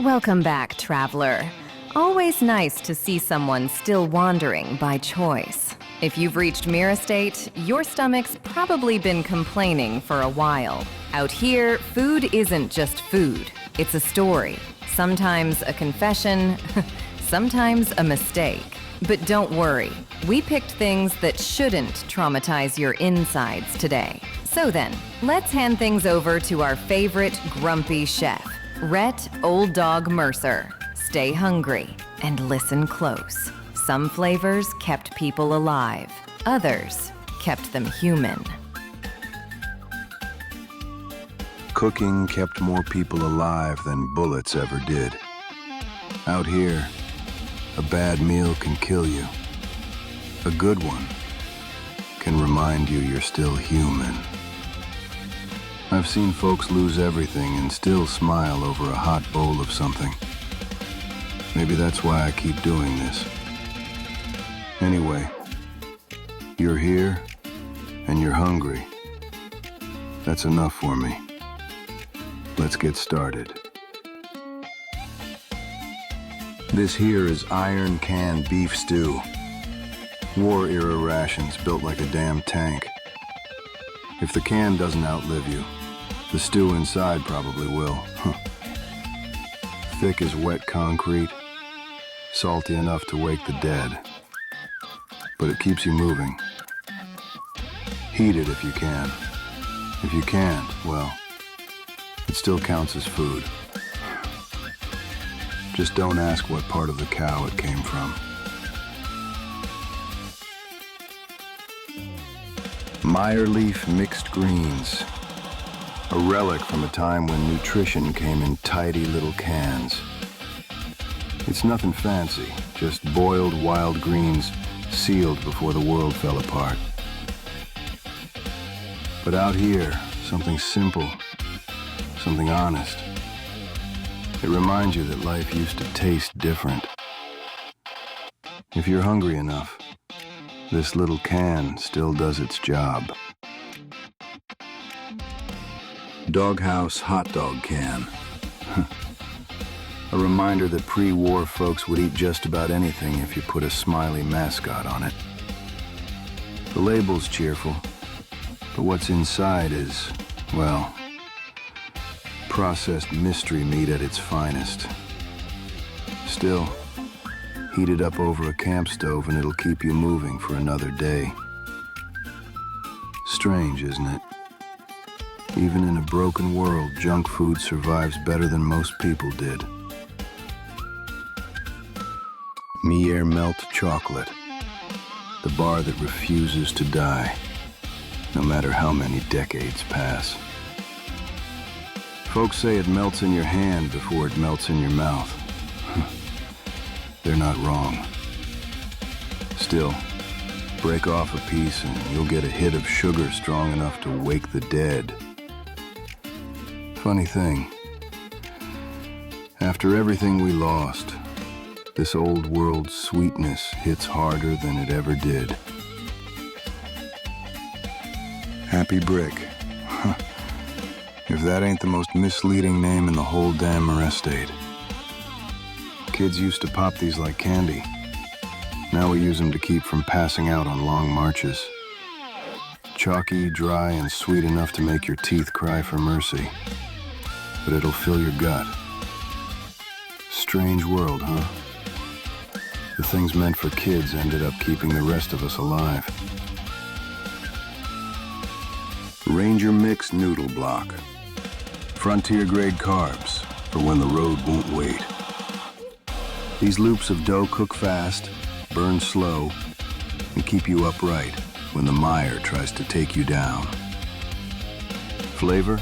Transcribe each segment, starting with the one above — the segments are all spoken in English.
Welcome back, traveler. Always nice to see someone still wandering by choice. If you've reached Mirror State, your stomach's probably been complaining for a while. Out here, food isn't just food. It's a story. Sometimes a confession, sometimes a mistake. But don't worry, we picked things that shouldn't traumatize your insides today. So then, let's hand things over to our favorite grumpy chef, Rhett Old Dog Mercer. Stay hungry and listen close. Some flavors kept people alive. Others kept them human. Cooking kept more people alive than bullets ever did. Out here, a bad meal can kill you. A good one can remind you you're still human. I've seen folks lose everything and still smile over a hot bowl of something. Maybe that's why I keep doing this. Anyway, you're here and you're hungry. That's enough for me. Let's get started. This here is iron can beef stew. War era rations built like a damn tank. If the can doesn't outlive you, the stew inside probably will. Thick as wet concrete, salty enough to wake the dead. But it keeps you moving. Heat it if you can. If you can't, well, it still counts as food. Just don't ask what part of the cow it came from. Meyer leaf mixed greens. A relic from a time when nutrition came in tidy little cans. It's nothing fancy, just boiled wild greens sealed before the world fell apart. But out here, something simple, something honest. It reminds you that life used to taste different. If you're hungry enough, this little can still does its job. Doghouse hot dog can. A reminder that pre-war folks would eat just about anything if you put a smiley mascot on it. The label's cheerful, but what's inside is, well, processed mystery meat at its finest. Still, heat it up over a camp stove and it'll keep you moving for another day. Strange, isn't it? Even in a broken world, junk food survives better than most people did. Mercer melt chocolate, the bar that refuses to die, no matter how many decades pass. Folks say it melts in your hand before it melts in your mouth. They're not wrong. Still, break off a piece and you'll get a hit of sugar strong enough to wake the dead. Funny thing, after everything we lost, this old world sweetness hits harder than it ever did. Happy Brick. If that ain't the most misleading name in the whole damn Estate. Kids used to pop these like candy. Now we use them to keep from passing out on long marches. Chalky, dry, and sweet enough to make your teeth cry for mercy. But it'll fill your gut. Strange world, huh? The things meant for kids ended up keeping the rest of us alive. Ranger Mix Noodle Block. Frontier-grade carbs for when the road won't wait. These loops of dough cook fast, burn slow, and keep you upright when the mire tries to take you down. Flavor?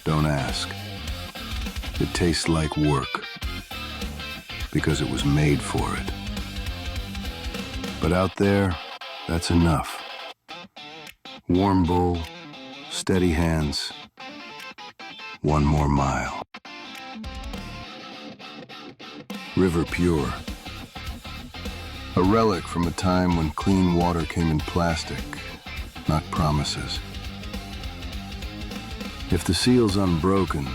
Don't ask. It tastes like work, because it was made for it. But out there, that's enough. Warm bowl, steady hands, one more mile. River Pure. A relic from a time when clean water came in plastic, not promises. If the seal's unbroken,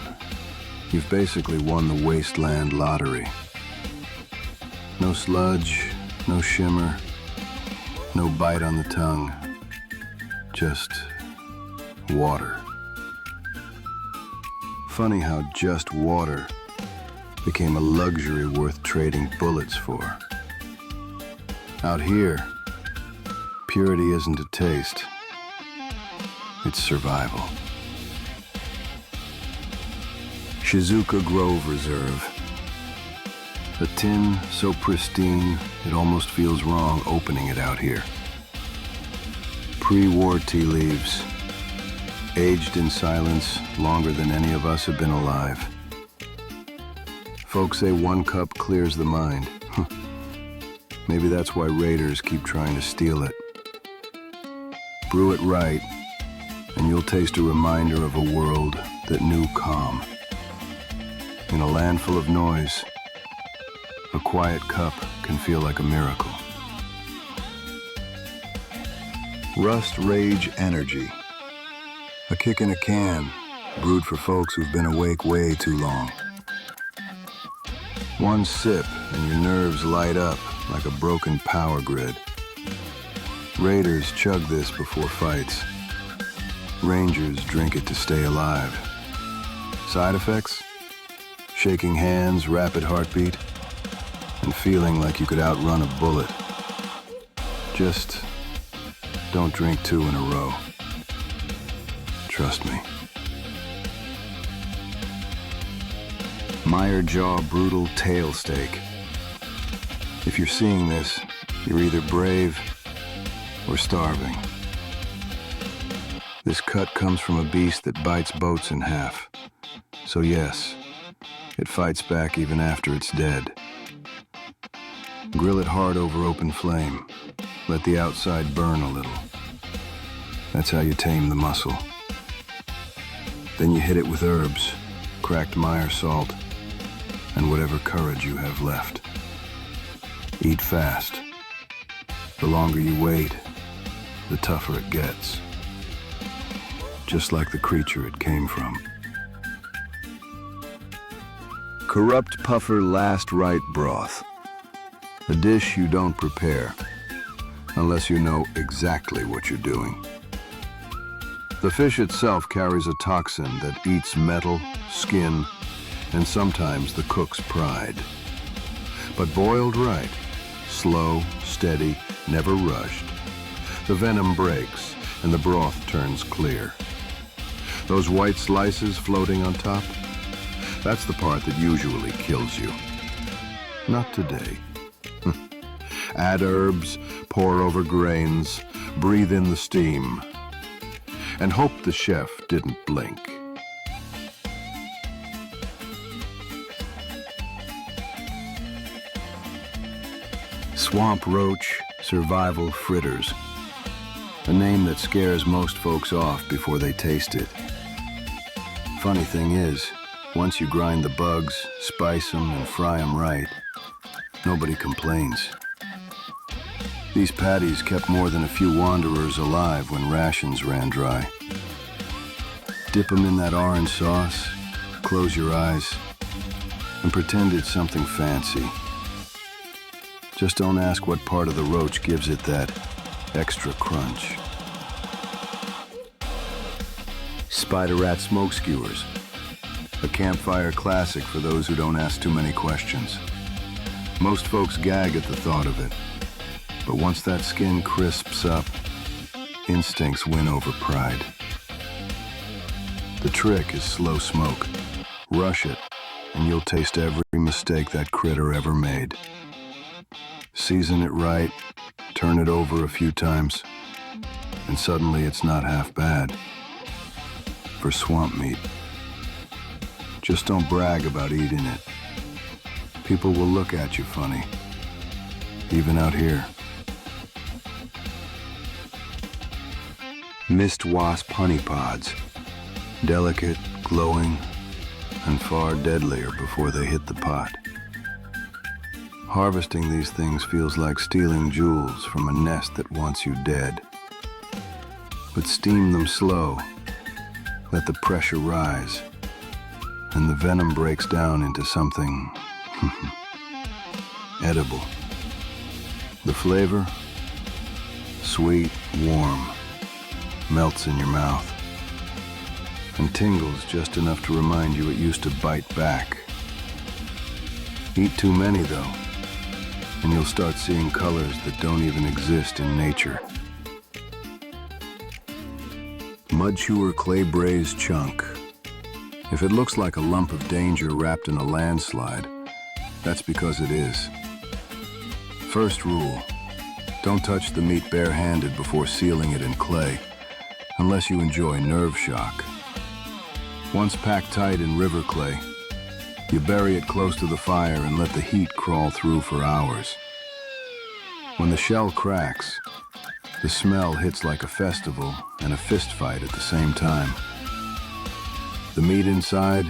you've basically won the wasteland lottery. No sludge, no shimmer, no bite on the tongue, just water. Funny how just water became a luxury worth trading bullets for. Out here, purity isn't a taste, it's survival. Shizuka Grove Reserve. A tin so pristine, it almost feels wrong opening it out here. Pre-war tea leaves, aged in silence longer than any of us have been alive. Folks say one cup clears the mind. Maybe that's why raiders keep trying to steal it. Brew it right, and you'll taste a reminder of a world that knew calm. In a land full of noise, a quiet cup can feel like a miracle. Rust Rage Energy. A kick in a can, brewed for folks who've been awake way too long. One sip and your nerves light up like a broken power grid. Raiders chug this before fights. Rangers drink it to stay alive. Side effects? Shaking hands, rapid heartbeat, and feeling like you could outrun a bullet. Just don't drink two in a row. Trust me. Meyer Jaw Brutal Tail Steak. If you're seeing this, you're either brave or starving. This cut comes from a beast that bites boats in half. So yes, it fights back even after it's dead. Grill it hard over open flame. Let the outside burn a little. That's how you tame the muscle. Then you hit it with herbs, cracked Meyer salt, and whatever courage you have left. Eat fast. The longer you wait, the tougher it gets. Just like the creature it came from. Corrupt Puffer Last Right Broth. A dish you don't prepare, unless you know exactly what you're doing. The fish itself carries a toxin that eats metal, skin, and sometimes the cook's pride. But boiled right, slow, steady, never rushed, the venom breaks and the broth turns clear. Those white slices floating on top, that's the part that usually kills you. Not today. Add herbs, pour over grains, breathe in the steam, and hope the chef didn't blink. Swamp Roach Survival Fritters. A name that scares most folks off before they taste it. Funny thing is, once you grind the bugs, spice them, and fry them right, nobody complains. These patties kept more than a few wanderers alive when rations ran dry. Dip them in that orange sauce, close your eyes, and pretend it's something fancy. Just don't ask what part of the roach gives it that extra crunch. Spider Rat Smoke Skewers. A campfire classic for those who don't ask too many questions. Most folks gag at the thought of it. But once that skin crisps up, instincts win over pride. The trick is slow smoke. Rush it, and you'll taste every mistake that critter ever made. Season it right, turn it over a few times, and suddenly it's not half bad. For swamp meat. Just don't brag about eating it. People will look at you funny, even out here. Mist wasp honey pods. Delicate, glowing, and far deadlier before they hit the pot. Harvesting these things feels like stealing jewels from a nest that wants you dead. But steam them slow. Let the pressure rise. and the venom breaks down into something edible. The flavor? Sweet, warm, melts in your mouth, and tingles just enough to remind you it used to bite back. Eat too many, though, and you'll start seeing colors that don't even exist in nature. Mud chewer clay braised chunk. If it looks like a lump of danger wrapped in a landslide, that's because it is. First rule, don't touch the meat bare-handed before sealing it in clay, unless you enjoy nerve shock. Once packed tight in river clay, you bury it close to the fire and let the heat crawl through for hours. When the shell cracks, the smell hits like a festival and a fist fight at the same time. The meat inside,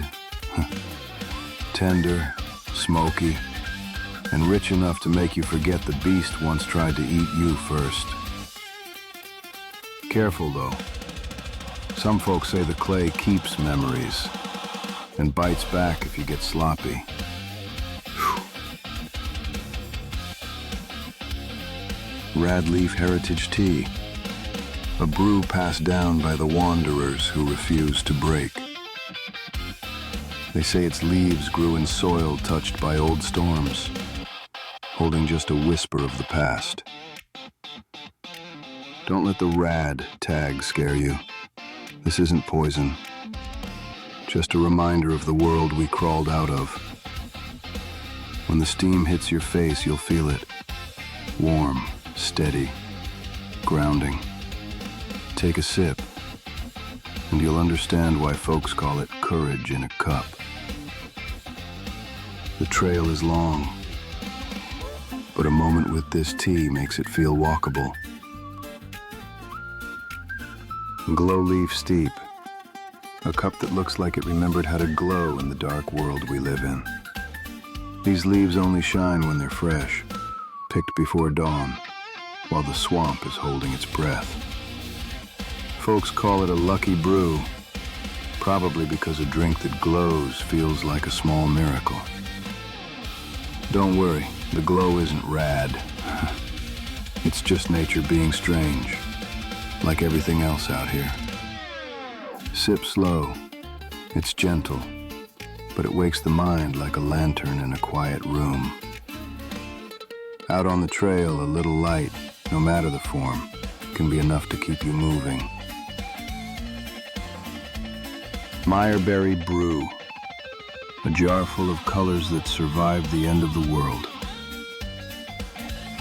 tender, smoky, and rich enough to make you forget the beast once tried to eat you first. Careful though. Some folks say the clay keeps memories and bites back if you get sloppy. Radleaf Heritage Tea, a brew passed down by the wanderers who refused to break. They say its leaves grew in soil touched by old storms, holding just a whisper of the past. Don't let the rad tag scare you. This isn't poison, just a reminder of the world we crawled out of. When the steam hits your face, you'll feel it. Warm, steady, grounding. Take a sip, and you'll understand why folks call it courage in a cup. The trail is long, but a moment with this tea makes it feel walkable. Glow Leaf Steep, a cup that looks like it remembered how to glow in the dark world we live in. These leaves only shine when they're fresh, picked before dawn, while the swamp is holding its breath. Folks call it a lucky brew, probably because a drink that glows feels like a small miracle. Don't worry, the glow isn't rad. It's just nature being strange, like everything else out here. Sip slow. It's gentle, but it wakes the mind like a lantern in a quiet room. Out on the trail, a little light, no matter the form, can be enough to keep you moving. Meyerberry Brew, a jar full of colors that survived the end of the world.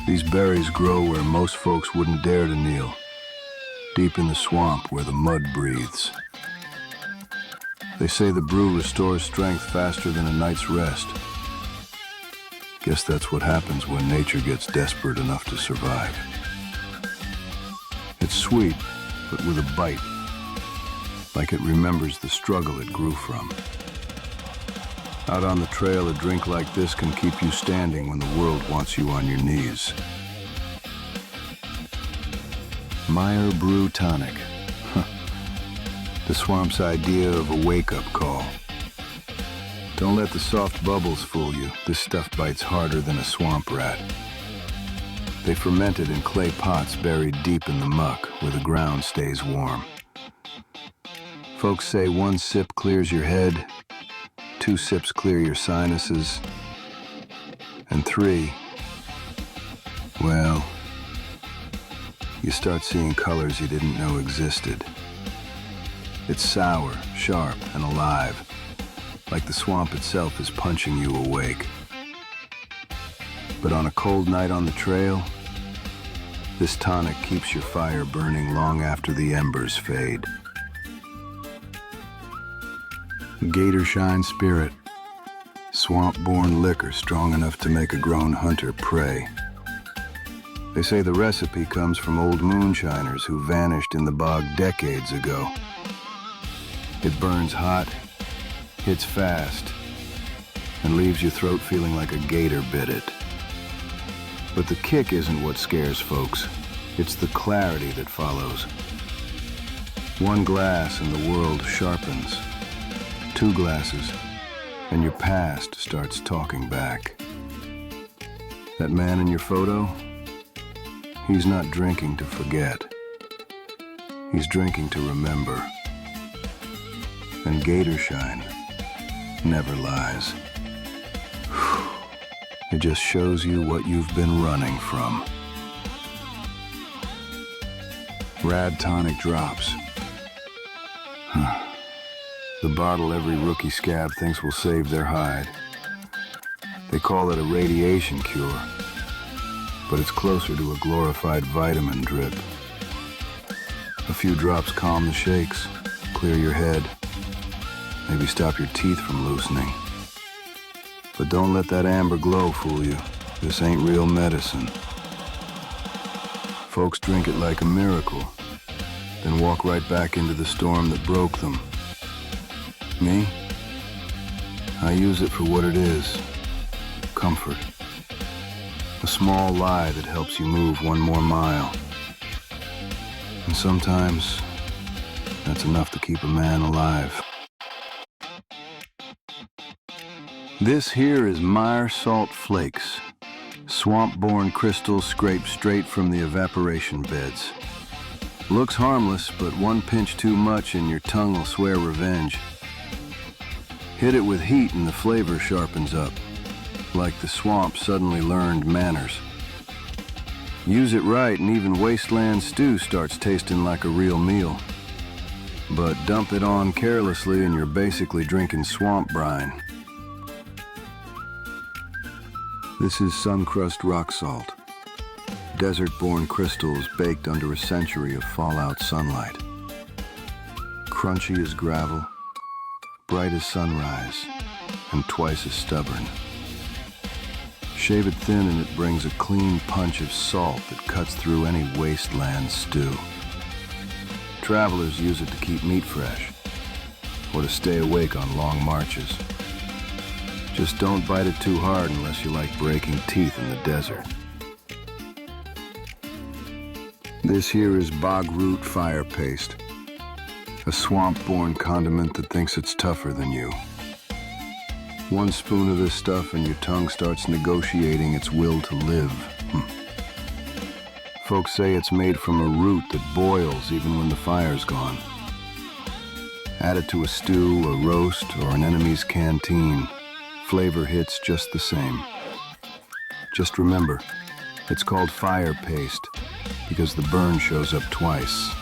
These berries grow where most folks wouldn't dare to kneel, deep in the swamp where the mud breathes. They say the brew restores strength faster than a night's rest. Guess that's what happens when nature gets desperate enough to survive. It's sweet, but with a bite, like it remembers the struggle it grew from. Out on the trail, a drink like this can keep you standing when the world wants you on your knees. Meyer Brew Tonic. The swamp's idea of a wake-up call. Don't let the soft bubbles fool you. This stuff bites harder than a swamp rat. They ferment it in clay pots buried deep in the muck where the ground stays warm. Folks say 1 sip clears your head, 2 sips clear your sinuses, and 3, well, you start seeing colors you didn't know existed. It's sour, sharp, and alive, like the swamp itself is punching you awake. But on a cold night on the trail, this tonic keeps your fire burning long after the embers fade. Gatorshine Spirit, swamp-born liquor strong enough to make a grown hunter pray. They say the recipe comes from old moonshiners who vanished in the bog decades ago. It burns hot, hits fast, and leaves your throat feeling like a gator bit it. But the kick isn't what scares folks. It's the clarity that follows. 1 glass and the world sharpens. 2 glasses and your past starts talking back. That man in your photo, he's not drinking to forget. He's drinking to remember. And gator shine never lies. It just shows you what you've been running from. Rad tonic drops. The bottle every rookie scab thinks will save their hide. They call it a radiation cure, but it's closer to a glorified vitamin drip. A few drops calm the shakes, clear your head, maybe stop your teeth from loosening. But don't let that amber glow fool you. This ain't real medicine. Folks drink it like a miracle, then walk right back into the storm that broke them. Me? I use it for what it is. Comfort. A small lie that helps you move one more mile. And sometimes, that's enough to keep a man alive. This here is Meyer salt flakes. Swamp-born crystals scraped straight from the evaporation beds. Looks harmless, but one pinch too much and your tongue will swear revenge. Hit it with heat and the flavor sharpens up, like the swamp suddenly learned manners. Use it right and even wasteland stew starts tasting like a real meal. But dump it on carelessly and you're basically drinking swamp brine. This is sun-crust rock salt. Desert-born crystals baked under a century of fallout sunlight. Crunchy as gravel, bright as sunrise, and twice as stubborn. Shave it thin and it brings a clean punch of salt that cuts through any wasteland stew. Travelers use it to keep meat fresh, or to stay awake on long marches. Just don't bite it too hard unless you like breaking teeth in the desert. This here is bog root fire paste, a swamp-born condiment that thinks it's tougher than you. One spoon of this stuff and your tongue starts negotiating its will to live. Folks say it's made from a root that boils even when the fire's gone. Add it to a stew, a roast, or an enemy's canteen. Flavor hits just the same. Just remember, it's called fire paste because the burn shows up twice.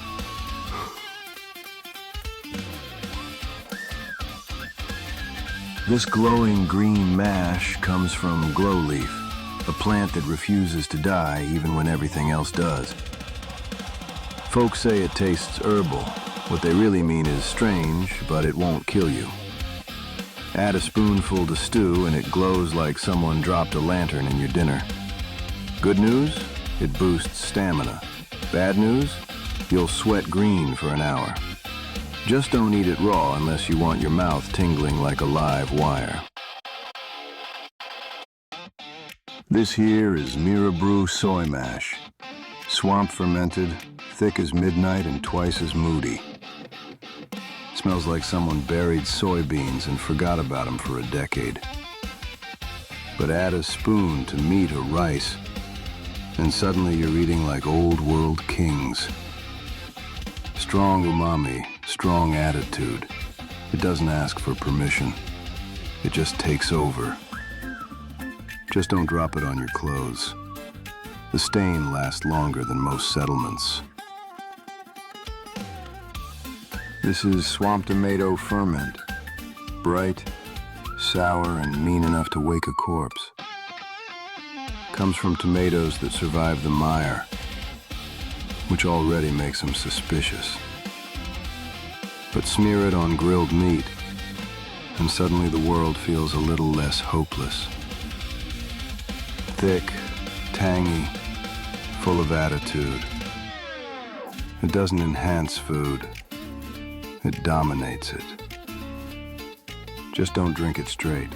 This glowing green mash comes from glow leaf, a plant that refuses to die even when everything else does. Folks say it tastes herbal. What they really mean is strange, but it won't kill you. Add a spoonful to stew and it glows like someone dropped a lantern in your dinner. Good news? It boosts stamina. Bad news? You'll sweat green for an hour. Just don't eat it raw unless you want your mouth tingling like a live wire. This here is Mirabrew soy mash. Swamp fermented, thick as midnight and twice as moody. Smells like someone buried soybeans and forgot about them for a decade. But add a spoon to meat or rice, and suddenly you're eating like old world kings. Strong umami, strong attitude. It doesn't ask for permission. It just takes over. Just don't drop it on your clothes. The stain lasts longer than most settlements. This is swamp tomato ferment. Bright, sour, and mean enough to wake a corpse. Comes from tomatoes that survive the mire, which already makes them suspicious. But smear it on grilled meat, and suddenly the world feels a little less hopeless. Thick, tangy, full of attitude. It doesn't enhance food. It dominates it. Just don't drink it straight.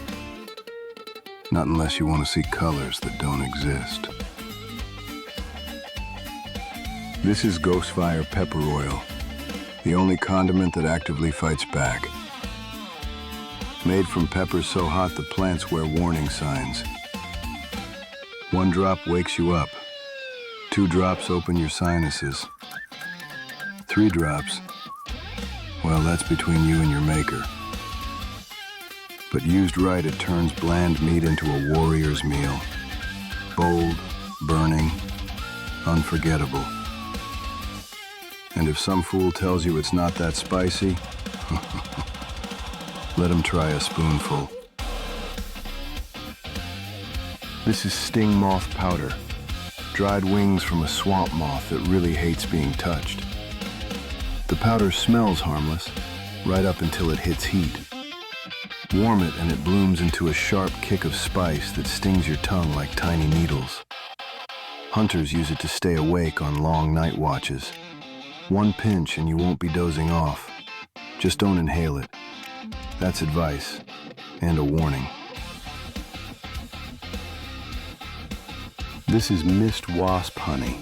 Not unless you want to see colors that don't exist. This is Ghost Fire pepper oil, the only condiment that actively fights back. Made from peppers so hot the plants wear warning signs. 1 drop wakes you up. 2 drops open your sinuses. 3 drops, well, that's between you and your maker. But used right, it turns bland meat into a warrior's meal. Bold, burning, unforgettable. And if some fool tells you it's not that spicy, let him try a spoonful. This is sting moth powder, dried wings from a swamp moth that really hates being touched. The powder smells harmless, right up until it hits heat. Warm it and it blooms into a sharp kick of spice that stings your tongue like tiny needles. Hunters use it to stay awake on long night watches. 1 pinch and you won't be dozing off. Just don't inhale it. That's advice and a warning. This is mist wasp honey,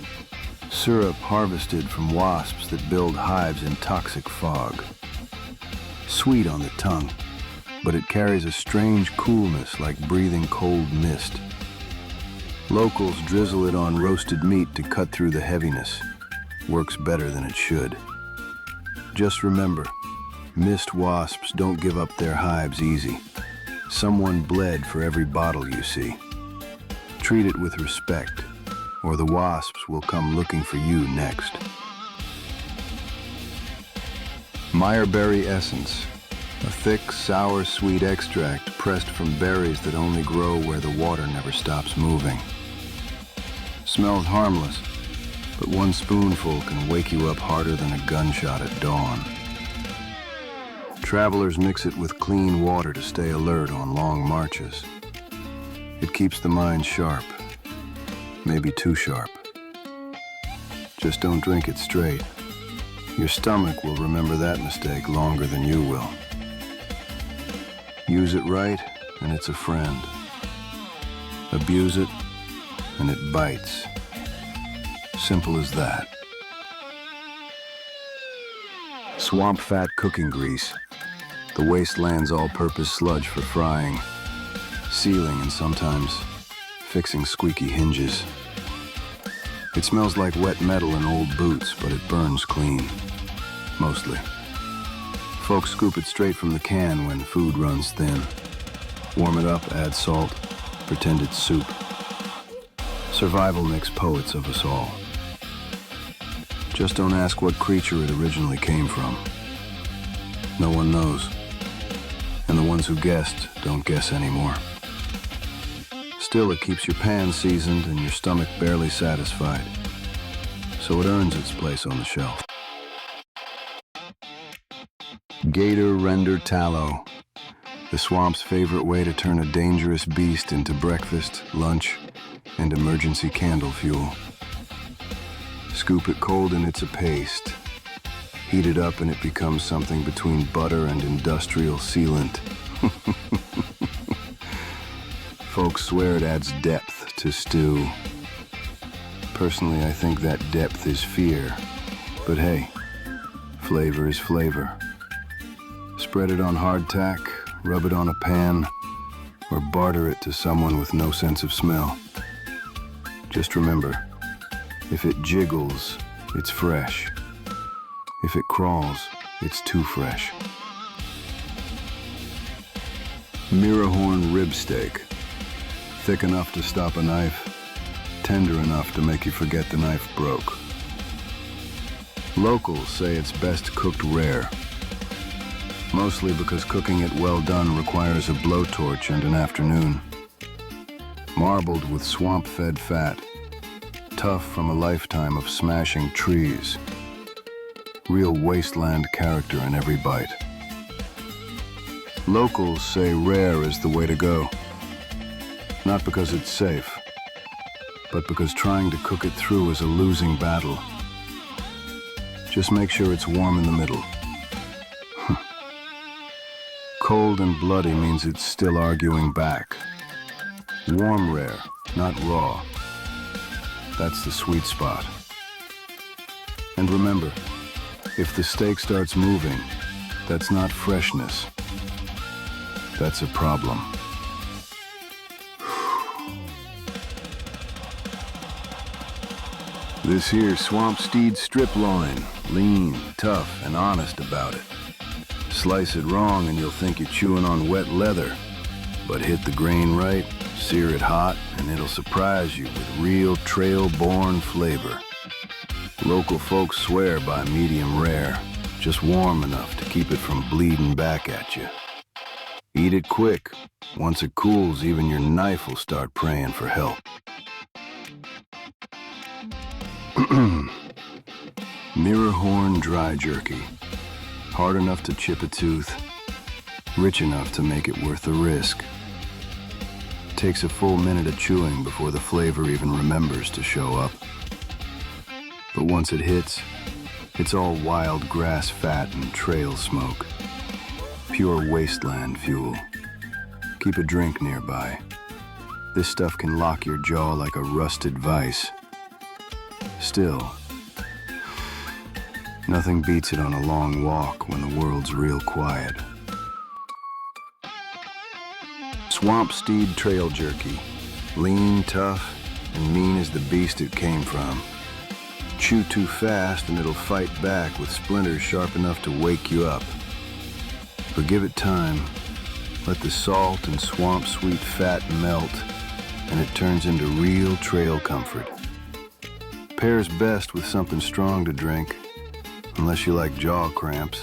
syrup harvested from wasps that build hives in toxic fog. Sweet on the tongue, but it carries a strange coolness like breathing cold mist. Locals drizzle it on roasted meat to cut through the heaviness. Works better than it should. Just remember, mist wasps don't give up their hives easy. Someone bled for every bottle you see. Treat it with respect, or the wasps will come looking for you next. Meyerberry essence, a thick, sour, sweet extract pressed from berries that only grow where the water never stops moving. Smells harmless, but 1 spoonful can wake you up harder than a gunshot at dawn. Travelers mix it with clean water to stay alert on long marches. It keeps the mind sharp, maybe too sharp. Just don't drink it straight. Your stomach will remember that mistake longer than you will. Use it right, and it's a friend. Abuse it, and it bites. Simple as that. Swamp fat cooking grease, the wasteland's all-purpose sludge for frying, sealing, and sometimes fixing squeaky hinges. It smells like wet metal and old boots, but it burns clean. Mostly. Folks scoop it straight from the can when food runs thin. Warm it up, add salt, pretend it's soup. Survival makes poets of us all. Just don't ask what creature it originally came from. No one knows. And the ones who guessed don't guess anymore. Still, it keeps your pan seasoned and your stomach barely satisfied. So it earns its place on the shelf. Gator render tallow, the swamp's favorite way to turn a dangerous beast into breakfast, lunch, and emergency candle fuel. Scoop it cold and it's a paste. Heat it up and it becomes something between butter and industrial sealant. Folks swear it adds depth to stew. Personally, I think that depth is fear. But hey, flavor is flavor. Spread it on hardtack, rub it on a pan, or barter it to someone with no sense of smell. Just remember, if it jiggles, it's fresh. If it crawls, it's too fresh. Mirrorhorn rib steak. Thick enough to stop a knife, tender enough to make you forget the knife broke. Locals say it's best cooked rare. Mostly because cooking it well done requires a blowtorch and an afternoon. Marbled with swamp-fed fat, tough from a lifetime of smashing trees. Real wasteland character in every bite. Locals say rare is the way to go. Not because it's safe, but because trying to cook it through is a losing battle. Just make sure it's warm in the middle. Cold and bloody means it's still arguing back. Warm rare, not raw. That's the sweet spot. And remember, if the steak starts moving, that's not freshness. that's a problem. This here swamp steed strip loin, lean, tough, and honest about it. Slice it wrong and you'll think you're chewing on wet leather. But hit the grain right, sear it hot, and it'll surprise you with real trail-born flavor. Local folks swear by medium rare, just warm enough to keep it from bleeding back at you. Eat it quick. Once it cools, even your knife will start praying for help. Mirror horn dry jerky. Hard enough to chip a tooth, rich enough to make it worth the risk. Takes a full minute of chewing before the flavor even remembers to show up. But once it hits, it's all wild grass fat and trail smoke. Pure wasteland fuel. Keep a drink nearby. This stuff can lock your jaw like a rusted vice. Still, nothing beats it on a long walk when the world's real quiet. Swamp steed trail jerky. Lean, tough, and mean as the beast it came from. Chew too fast and it'll fight back with splinters sharp enough to wake you up. But give it time. Let the salt and swamp sweet fat melt, and it turns into real trail comfort. Pairs best with something strong to drink, unless you like jaw cramps.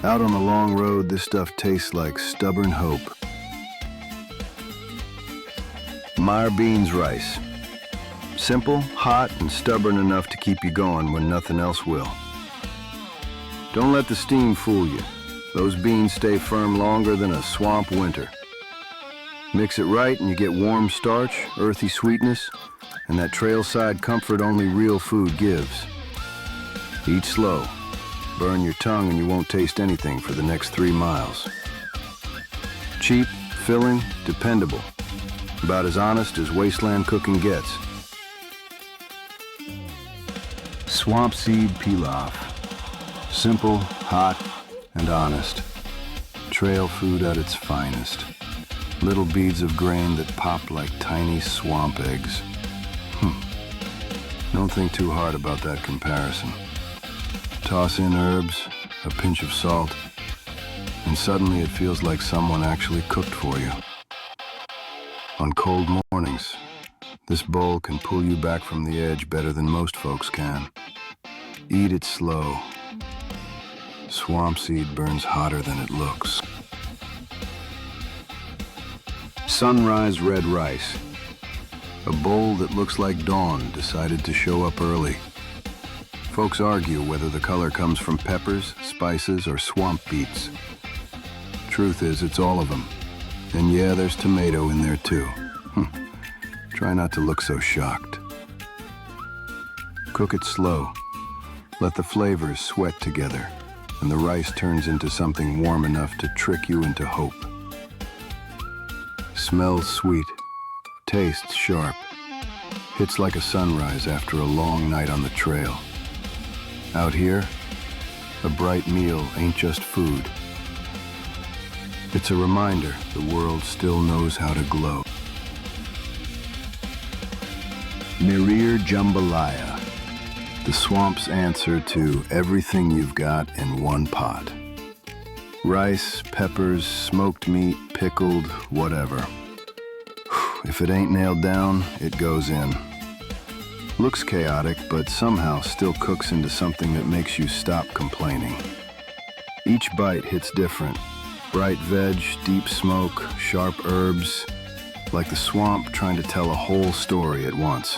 Out on the long road, this stuff tastes like stubborn hope. Meyer beans rice. Simple, hot, and stubborn enough to keep you going when nothing else will. Don't let the steam fool you. Those beans stay firm longer than a swamp winter. Mix it right and you get warm starch, earthy sweetness, and that trailside comfort only real food gives. Eat slow. Burn your tongue and you won't taste anything for the next 3 miles. Cheap, filling, dependable. About as honest as wasteland cooking gets. Swamp seed pilaf. Simple, hot, and honest. Trail food at its finest. Little beads of grain that pop like tiny swamp eggs. Don't think too hard about that comparison. Toss in herbs, a pinch of salt, and suddenly it feels like someone actually cooked for you. On cold mornings, this bowl can pull you back from the edge better than most folks can. Eat it slow. Swamp seed burns hotter than it looks. Sunrise red rice. A bowl that looks like dawn decided to show up early. Folks argue whether the color comes from peppers, spices, or swamp beets. Truth is, it's all of them. And yeah, there's tomato in there too. Try not to look so shocked. Cook it slow. Let the flavors sweat together, and the rice turns into something warm enough to trick you into hope. Smells sweet. Tastes sharp. Hits like a sunrise after a long night on the trail. Out here, a bright meal ain't just food. It's a reminder the world still knows how to glow. Mercer jambalaya. The swamp's answer to everything you've got in one pot. Rice, peppers, smoked meat, pickled, whatever. If it ain't nailed down, it goes in. Looks chaotic, but somehow still cooks into something that makes you stop complaining. Each bite hits different. Bright veg, deep smoke, sharp herbs, like the swamp trying to tell a whole story at once.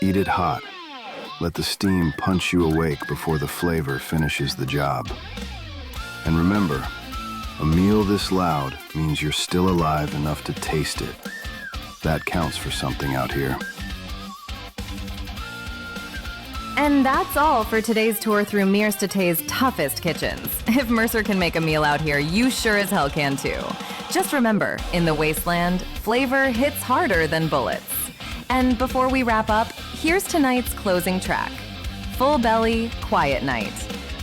Eat it hot. Let the steam punch you awake before the flavor finishes the job. And remember, a meal this loud means you're still alive enough to taste it. That counts for something out here. And that's all for today's tour through Mercer's toughest kitchens. If Mercer can make a meal out here, you sure as hell can too. Just remember, in the wasteland, flavor hits harder than bullets. And before we wrap up, here's tonight's closing track. Full belly, quiet night.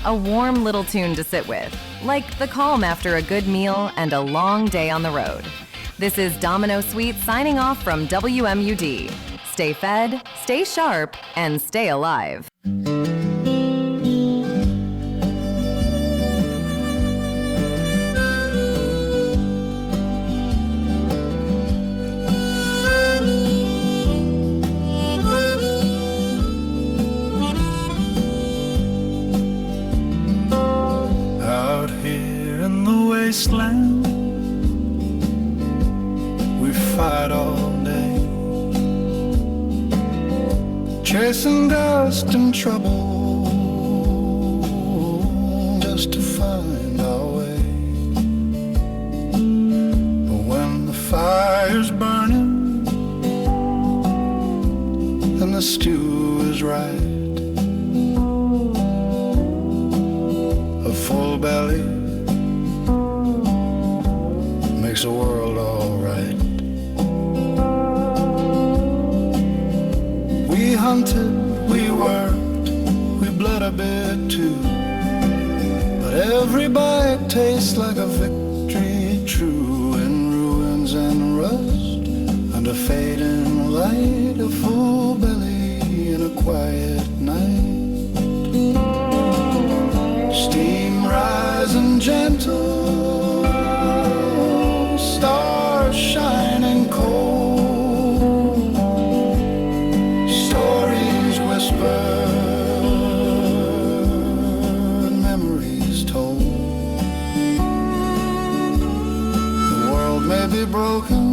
A warm little tune to sit with, like the calm after a good meal and a long day on the road. This is Domino Sweet signing off from WMUD. Stay fed, stay sharp, and stay alive. Out here in the wasteland, we fight all day, chasing dust and trouble just to find our way. But when the fire's burning and the stew is right, a full belly makes the world alright. We hunted, we worked, we bled a bit too, but every bite tastes like a victory true. In ruins and rust, under fading light, a full belly in a quiet night. Steam rising gentle, stars shining cold, stories whispered, memories told. The world may be broken,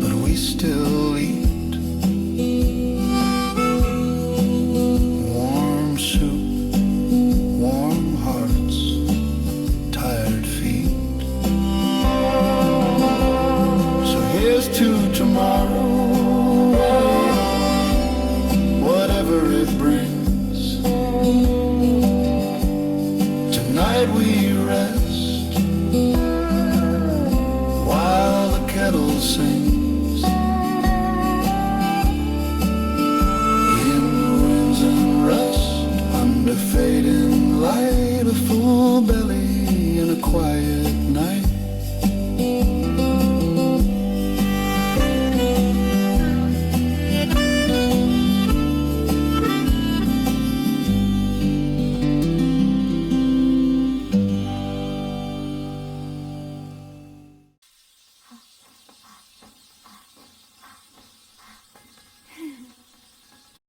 but we still eat. Warm soup, warm hearts, tired feet. So here's to tomorrow, whatever it brings. Tonight we rest while the kettle sings.